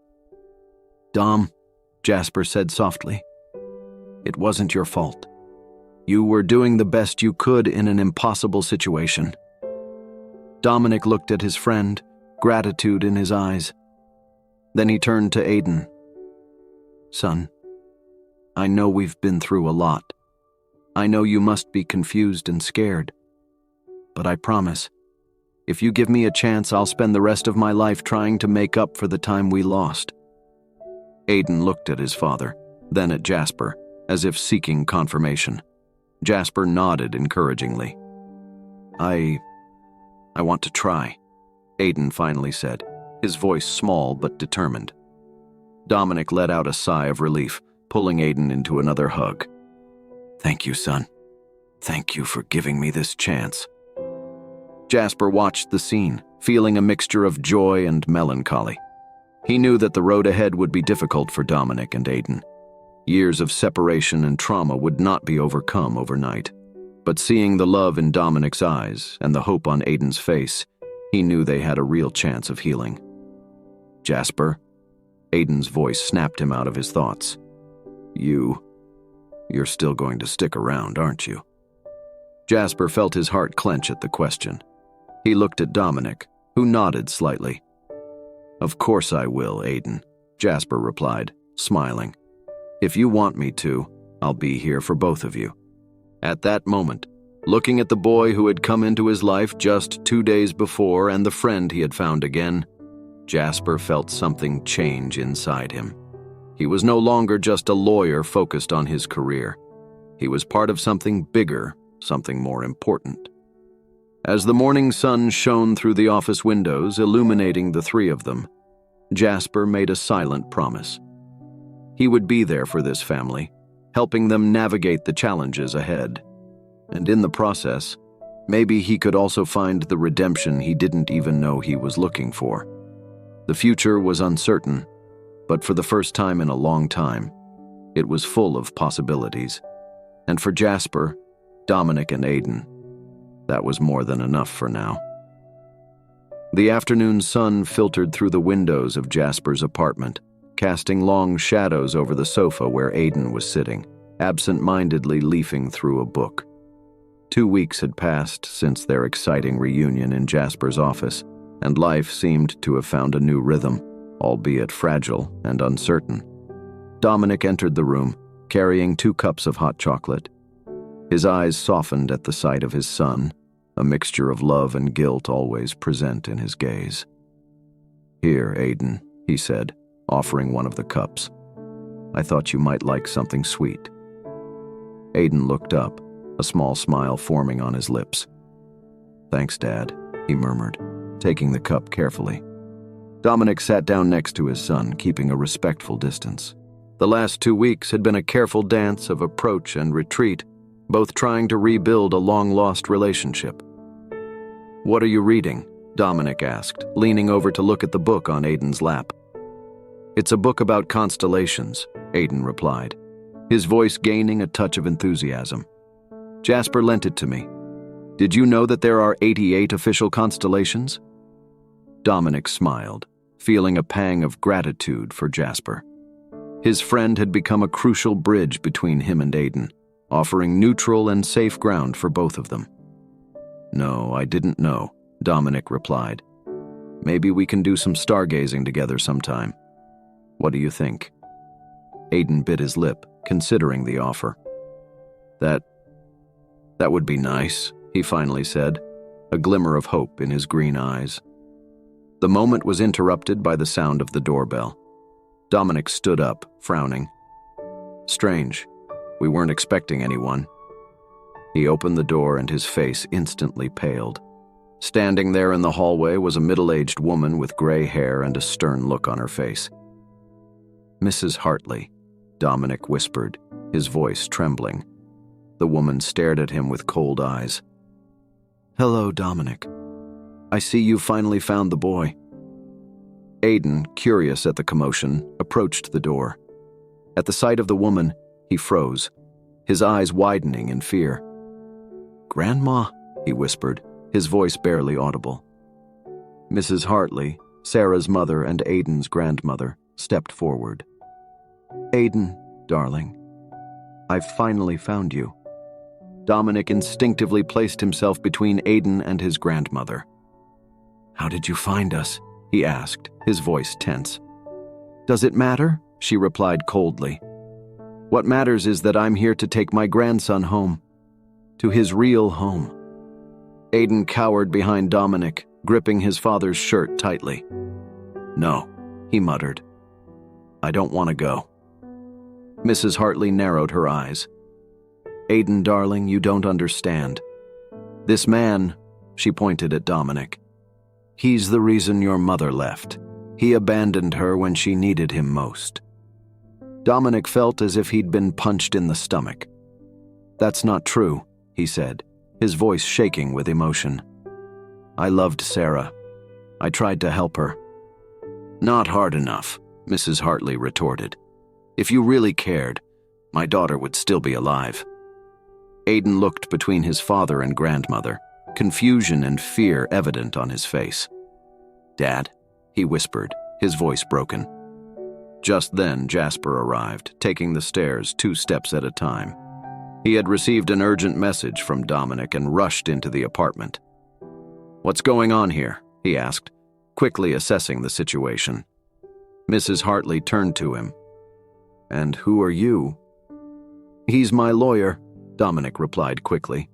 "Dom," Jasper said softly, "it wasn't your fault. You were doing the best you could in an impossible situation." Dominic looked at his friend, gratitude in his eyes. Then he turned to Aiden. "Son, I know we've been through a lot. I know you must be confused and scared. But I promise, if you give me a chance, I'll spend the rest of my life trying to make up for the time we lost." Aiden looked at his father, then at Jasper, as if seeking confirmation. Jasper nodded encouragingly. I want to try," Aiden finally said, his voice small but determined. Dominic let out a sigh of relief, pulling Aiden into another hug. "Thank you, son. Thank you for giving me this chance." Jasper watched the scene, feeling a mixture of joy and melancholy. He knew that the road ahead would be difficult for Dominic and Aiden. Years of separation and trauma would not be overcome overnight. But seeing the love in Dominic's eyes and the hope on Aiden's face, he knew they had a real chance of healing. "Jasper?" Aiden's voice snapped him out of his thoughts. You're still going to stick around, aren't you?" Jasper felt his heart clench at the question. He looked at Dominic, who nodded slightly. "Of course I will, Aiden," Jasper replied, smiling. "If you want me to, I'll be here for both of you." At that moment, looking at the boy who had come into his life just 2 days before and the friend he had found again, Jasper felt something change inside him. He was no longer just a lawyer focused on his career. He was part of something bigger, something more important. As the morning sun shone through the office windows, illuminating the three of them, Jasper made a silent promise. He would be there for this family, helping them navigate the challenges ahead. And in the process, maybe he could also find the redemption he didn't even know he was looking for. The future was uncertain, but for the first time in a long time, it was full of possibilities. And for Jasper, Dominic, and Aidan, that was more than enough for now. The afternoon sun filtered through the windows of Jasper's apartment, casting long shadows over the sofa where Aidan was sitting, absent-mindedly leafing through a book. 2 weeks had passed since their exciting reunion in Jasper's office, and life seemed to have found a new rhythm, albeit fragile and uncertain. Dominic entered the room, carrying 2 cups of hot chocolate. His eyes softened at the sight of his son, a mixture of love and guilt always present in his gaze. "Here, Aidan," he said, offering one of the cups. "I thought you might like something sweet." Aidan looked up, a small smile forming on his lips. "Thanks, Dad," he murmured, taking the cup carefully. Dominic sat down next to his son, keeping a respectful distance. The last 2 weeks had been a careful dance of approach and retreat, both trying to rebuild a long-lost relationship. "What are you reading?" Dominic asked, leaning over to look at the book on Aidan's lap. "It's a book about constellations," Aidan replied, his voice gaining a touch of enthusiasm. "Jasper lent it to me. Did you know that there are 88 official constellations?" Dominic smiled, feeling a pang of gratitude for Jasper. His friend had become a crucial bridge between him and Aidan, offering neutral and safe ground for both of them. "No, I didn't know," Dominic replied. "Maybe we can do some stargazing together sometime. What do you think?" Aidan bit his lip, considering the offer. That would be nice," he finally said, a glimmer of hope in his green eyes. The moment was interrupted by the sound of the doorbell. Dominic stood up, frowning. "Strange. We weren't expecting anyone." He opened the door and his face instantly paled. Standing there in the hallway was a middle-aged woman with gray hair and a stern look on her face. "Mrs. Hartley," Dominic whispered, his voice trembling. The woman stared at him with cold eyes. "Hello, Dominic. I see you finally found the boy." Aidan, curious at the commotion, approached the door. At the sight of the woman, he froze, his eyes widening in fear. "Grandma," he whispered, his voice barely audible. Mrs. Hartley, Sarah's mother and Aidan's grandmother, stepped forward. "Aidan, darling, I've finally found you." Dominic instinctively placed himself between Aidan and his grandmother. "How did you find us?" he asked, his voice tense. "Does it matter?" she replied coldly. "What matters is that I'm here to take my grandson home. To his real home." Aidan cowered behind Dominic, gripping his father's shirt tightly. "No," he muttered. "I don't want to go." Mrs. Hartley narrowed her eyes. "Aidan, darling, you don't understand. This man," she pointed at Dominic, "he's the reason your mother left. He abandoned her when she needed him most." Dominic felt as if he'd been punched in the stomach. "That's not true," he said, his voice shaking with emotion. "I loved Sarah. I tried to help her." "Not hard enough," Mrs. Hartley retorted. "If you really cared, my daughter would still be alive." Aidan looked between his father and grandmother, confusion and fear evident on his face. "Dad," he whispered, his voice broken. Just then, Jasper arrived, taking the stairs 2 steps at a time. He had received an urgent message from Dominic and rushed into the apartment. "What's going on here?" he asked, quickly assessing the situation. Mrs. Hartley turned to him. "And who are you?" "He's my lawyer," Dominic replied quickly.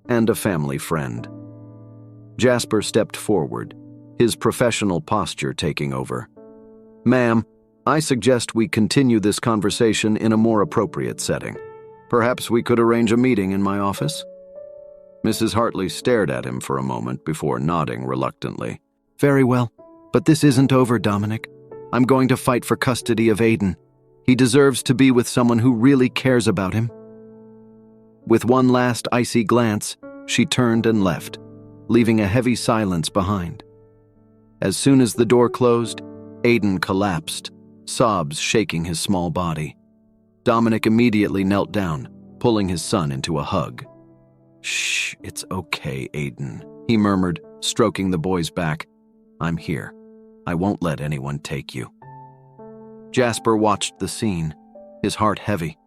"And a family friend." Jasper stepped forward, his professional posture taking over. "Ma'am, I suggest we continue this conversation in a more appropriate setting. Perhaps we could arrange a meeting in my office?" Mrs. Hartley stared at him for a moment before nodding reluctantly. "Very well, but this isn't over, Dominic. I'm going to fight for custody of Aidan. He deserves to be with someone who really cares about him." With one last icy glance, she turned and left, leaving a heavy silence behind. As soon as the door closed, Aiden collapsed, sobs shaking his small body. Dominic immediately knelt down, pulling his son into a hug. "Shh, it's okay, Aiden," he murmured, stroking the boy's back. "I'm here. I won't let anyone take you." Jasper watched the scene, his heart heavy.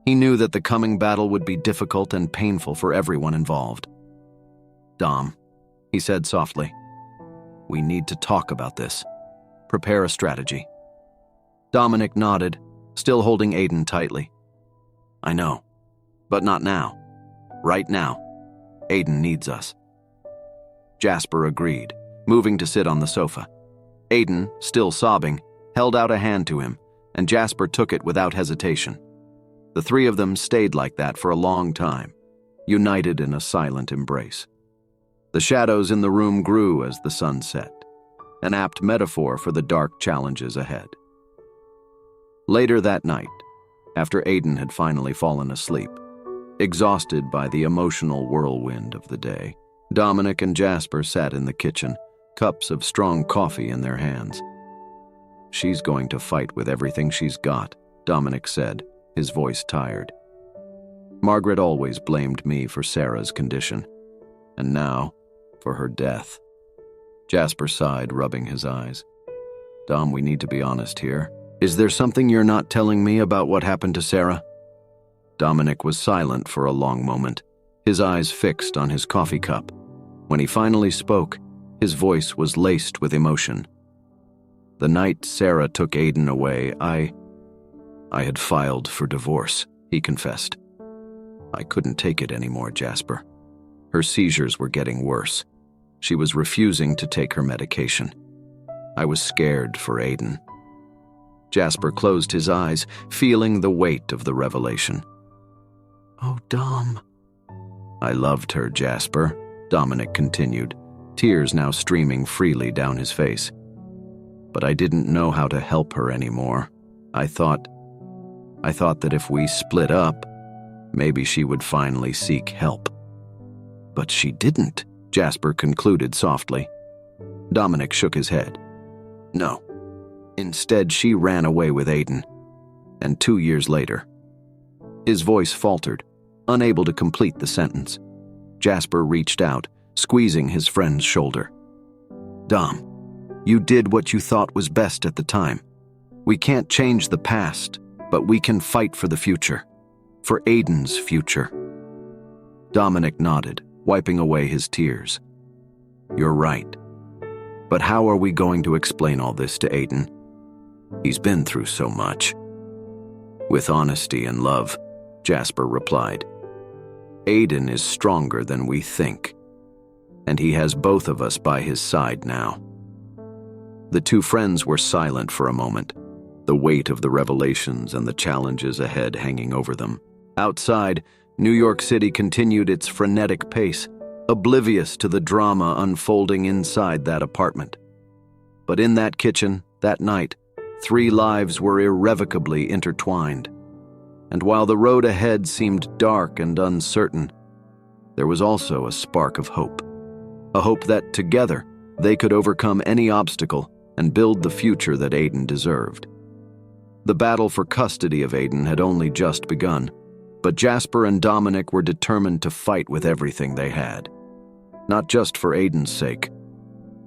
He knew that the coming battle would be difficult and painful for everyone involved. "Dom," he said softly, "we need to talk about this. Prepare a strategy." Dominic nodded, still holding Aiden tightly. "I know, but not now. Right now. Aiden needs us." Jasper agreed, moving to sit on the sofa. Aiden, still sobbing, held out a hand to him, and Jasper took it without hesitation. The three of them stayed like that for a long time, united in a silent embrace. The shadows in the room grew as the sun set, an apt metaphor for the dark challenges ahead. Later that night, after Aiden had finally fallen asleep, exhausted by the emotional whirlwind of the day, Dominic and Jasper sat in the kitchen, cups of strong coffee in their hands. "She's going to fight with everything she's got," Dominic said, his voice tired. "Margaret always blamed me for Sarah's condition, and now for her death." Jasper sighed, rubbing his eyes. "Dom, we need to be honest here. Is there something you're not telling me about what happened to Sarah?" Dominic was silent for a long moment, his eyes fixed on his coffee cup. When he finally spoke, his voice was laced with emotion. "The night Sarah took Aiden away, I had filed for divorce," he confessed. "I couldn't take it anymore, Jasper. Her seizures were getting worse. She was refusing to take her medication. I was scared for Aiden." Jasper closed his eyes, feeling the weight of the revelation. "Oh, Dom." "I loved her, Jasper," Dominic continued, tears now streaming freely down his face. "But I didn't know how to help her anymore. I thought that if we split up, maybe she would finally seek help." "But she didn't," Jasper concluded softly. Dominic shook his head. "No. Instead, she ran away with Aiden. And 2 years later..." His voice faltered, unable to complete the sentence. Jasper reached out, squeezing his friend's shoulder. "Dom, you did what you thought was best at the time. We can't change the past, but we can fight for the future. For Aiden's future." Dominic nodded, wiping away his tears. "You're right. But how are we going to explain all this to Aiden? He's been through so much." "With honesty and love," Jasper replied. "Aiden is stronger than we think, and he has both of us by his side now." The two friends were silent for a moment, the weight of the revelations and the challenges ahead hanging over them. Outside, New York City continued its frenetic pace, oblivious to the drama unfolding inside that apartment. But in that kitchen, that night, 3 lives were irrevocably intertwined. And while the road ahead seemed dark and uncertain, there was also a spark of hope. A hope that, together, they could overcome any obstacle and build the future that Aiden deserved. The battle for custody of Aiden had only just begun, but Jasper and Dominic were determined to fight with everything they had. Not just for Aiden's sake,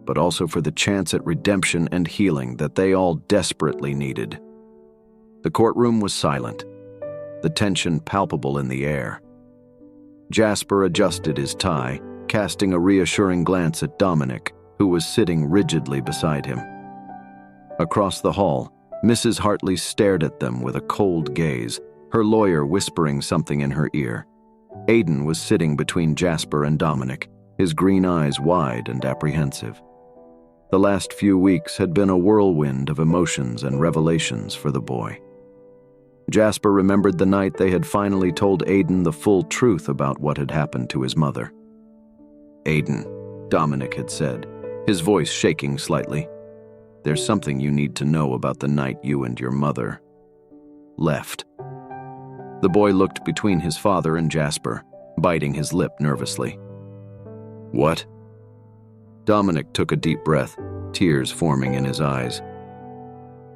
but also for the chance at redemption and healing that they all desperately needed. The courtroom was silent, the tension palpable in the air. Jasper adjusted his tie, casting a reassuring glance at Dominic, who was sitting rigidly beside him. Across the hall, Mrs. Hartley stared at them with a cold gaze, her lawyer whispering something in her ear. Aiden was sitting between Jasper and Dominic, his green eyes wide and apprehensive. The last few weeks had been a whirlwind of emotions and revelations for the boy. Jasper remembered the night they had finally told Aiden the full truth about what had happened to his mother. "Aiden," Dominic had said, his voice shaking slightly, "there's something you need to know about the night you and your mother left." The boy looked between his father and Jasper, biting his lip nervously. "What?" Dominic took a deep breath, tears forming in his eyes.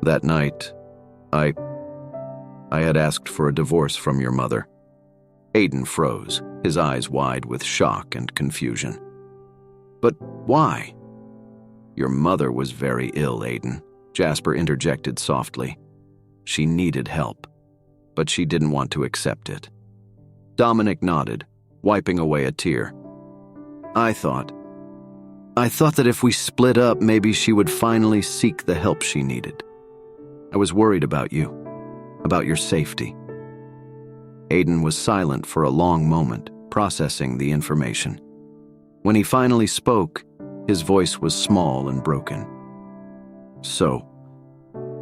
That night, I had asked for a divorce from your mother. Aiden froze, his eyes wide with shock and confusion. But why? Your mother was very ill, Aiden, Jasper interjected softly. She needed help, but she didn't want to accept it. Dominic nodded, wiping away a tear. I thought that if we split up, maybe she would finally seek the help she needed. I was worried about you, about your safety. Aiden was silent for a long moment, processing the information. When he finally spoke, his voice was small and broken. So,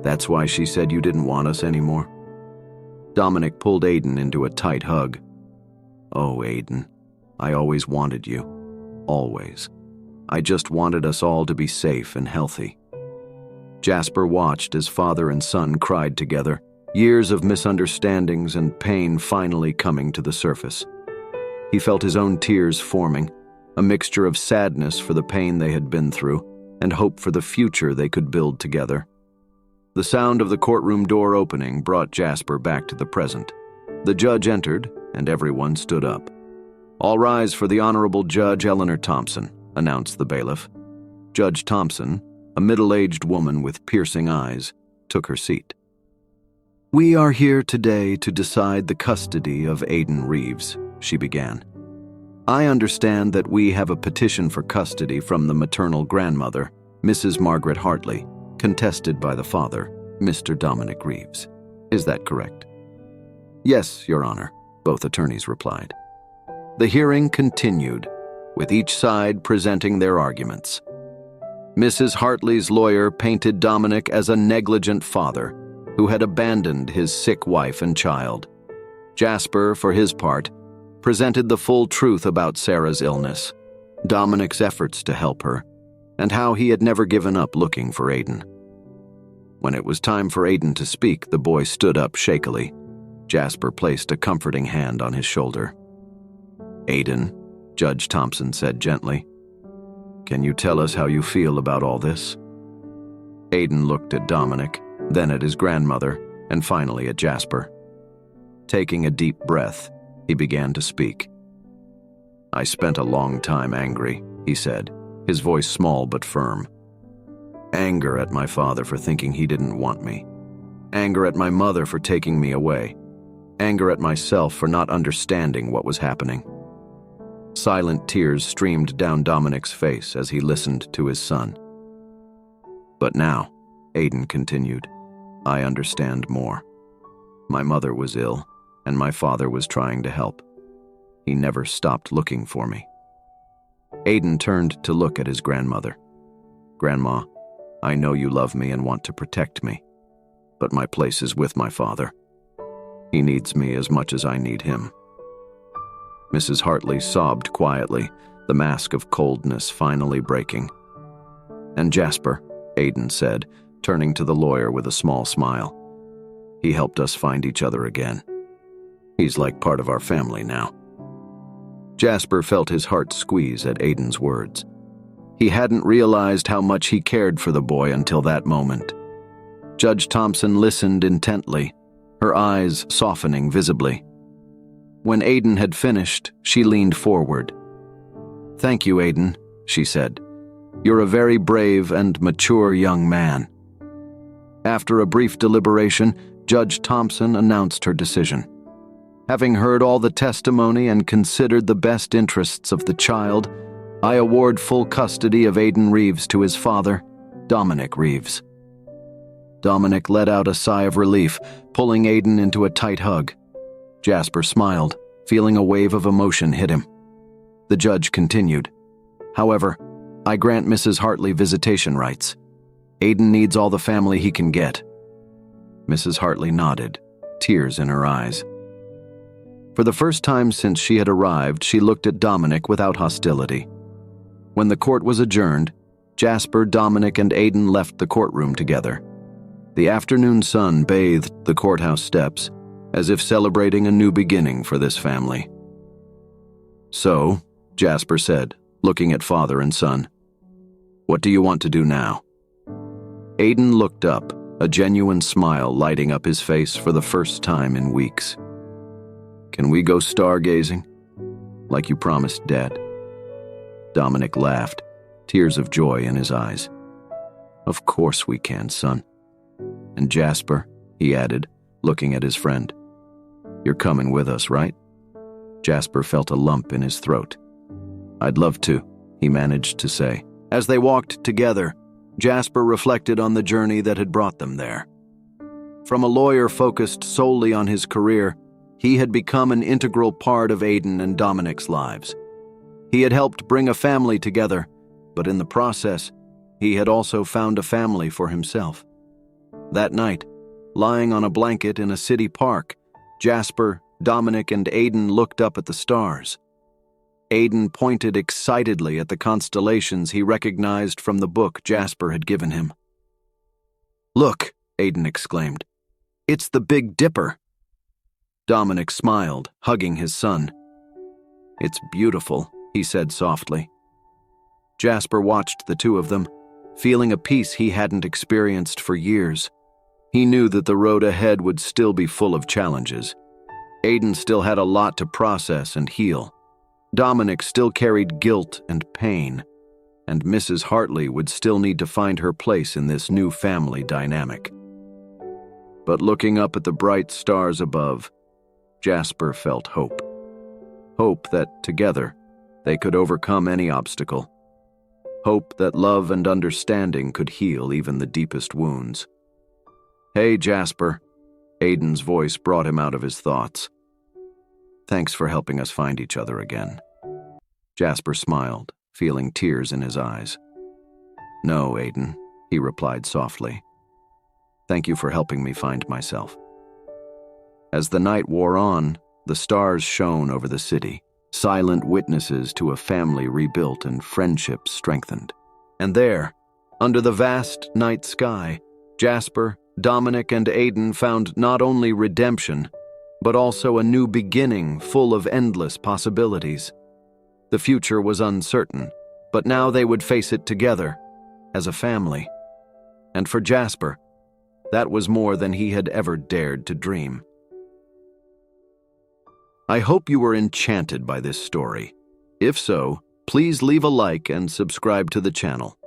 that's why she said you didn't want us anymore? Dominic pulled Aiden into a tight hug. Oh, Aiden, I always wanted you. Always. I just wanted us all to be safe and healthy. Jasper watched as father and son cried together, years of misunderstandings and pain finally coming to the surface. He felt his own tears forming, a mixture of sadness for the pain they had been through and hope for the future they could build together. The sound of the courtroom door opening brought Jasper back to the present. The judge entered, and everyone stood up. All rise for the Honorable Judge Eleanor Thompson, announced the bailiff. Judge Thompson, a middle-aged woman with piercing eyes, took her seat. We are here today to decide the custody of Aiden Reeves, she began. I understand that we have a petition for custody from the maternal grandmother, Mrs. Margaret Hartley, contested by the father, Mr. Dominic Reeves. Is that correct? Yes, Your Honor, both attorneys replied. The hearing continued, with each side presenting their arguments. Mrs. Hartley's lawyer painted Dominic as a negligent father who had abandoned his sick wife and child. Jasper, for his part, presented the full truth about Sarah's illness, Dominic's efforts to help her, and how he had never given up looking for Aiden. When it was time for Aiden to speak, the boy stood up shakily. Jasper placed a comforting hand on his shoulder. Aiden, Judge Thompson said gently, can you tell us how you feel about all this? Aiden looked at Dominic, then at his grandmother, and finally at Jasper. Taking a deep breath, he began to speak. I spent a long time angry, he said, his voice small but firm. Anger at my father for thinking he didn't want me. Anger at my mother for taking me away. Anger at myself for not understanding what was happening. Silent tears streamed down Dominic's face as he listened to his son. But now, Aiden continued, I understand more. My mother was ill, and my father was trying to help. He never stopped looking for me. Aiden turned to look at his grandmother. Grandma, I know you love me and want to protect me, but my place is with my father. He needs me as much as I need him. Mrs. Hartley sobbed quietly, the mask of coldness finally breaking. And Jasper, Aiden said, turning to the lawyer with a small smile. He helped us find each other again. He's like part of our family now. Jasper felt his heart squeeze at Aiden's words. He hadn't realized how much he cared for the boy until that moment. Judge Thompson listened intently, her eyes softening visibly. When Aiden had finished, she leaned forward. Thank you, Aiden, she said. You're a very brave and mature young man. After a brief deliberation, Judge Thompson announced her decision. Having heard all the testimony and considered the best interests of the child, I award full custody of Aiden Reeves to his father, Dominic Reeves. Dominic let out a sigh of relief, pulling Aiden into a tight hug. Jasper smiled, feeling a wave of emotion hit him. The judge continued. However, I grant Mrs. Hartley visitation rights. Aiden needs all the family he can get. Mrs. Hartley nodded, tears in her eyes. For the first time since she had arrived, she looked at Dominic without hostility. When the court was adjourned, Jasper, Dominic, and Aiden left the courtroom together. The afternoon sun bathed the courthouse steps, as if celebrating a new beginning for this family. So, Jasper said, looking at father and son, What do you want to do now?" Aiden looked up, a genuine smile lighting up his face for the first time in weeks. "Can we go stargazing? Like you promised Dad?" Dominic laughed, tears of joy in his eyes. "Of course we can, son. And Jasper," he added, looking at his friend. "You're coming with us, right?" Jasper felt a lump in his throat. "I'd love to," he managed to say. As they walked together, Jasper reflected on the journey that had brought them there. From a lawyer focused solely on his career, he had become an integral part of Aiden and Dominic's lives. He had helped bring a family together, but in the process, he had also found a family for himself. That night, lying on a blanket in a city park, Jasper, Dominic, and Aiden looked up at the stars. Aiden pointed excitedly at the constellations he recognized from the book Jasper had given him. "Look," Aiden exclaimed. "It's the Big Dipper." Dominic smiled, hugging his son. "It's beautiful," he said softly. Jasper watched the two of them, feeling a peace he hadn't experienced for years. He knew that the road ahead would still be full of challenges. Aiden still had a lot to process and heal. Dominic still carried guilt and pain, and Mrs. Hartley would still need to find her place in this new family dynamic. But looking up at the bright stars above, Jasper felt hope. Hope that, together, they could overcome any obstacle. Hope that love and understanding could heal even the deepest wounds. "Hey, Jasper," Aiden's voice brought him out of his thoughts. "Thanks for helping us find each other again." Jasper smiled, feeling tears in his eyes. "No, Aiden," he replied softly. "Thank you for helping me find myself." As the night wore on, the stars shone over the city, silent witnesses to a family rebuilt and friendships strengthened. And there, under the vast night sky, Jasper, Dominic, and Aiden found not only redemption, but also a new beginning full of endless possibilities. The future was uncertain, but now they would face it together, as a family. And for Jasper, that was more than he had ever dared to dream. I hope you were enchanted by this story. If so, please leave a like and subscribe to the channel.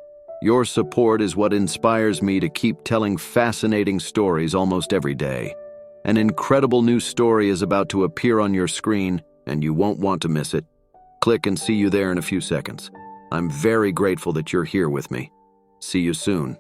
Your support is what inspires me to keep telling fascinating stories almost every day. An incredible new story is about to appear on your screen, and you won't want to miss it. Click and see you there in a few seconds. I'm very grateful that you're here with me. See you soon.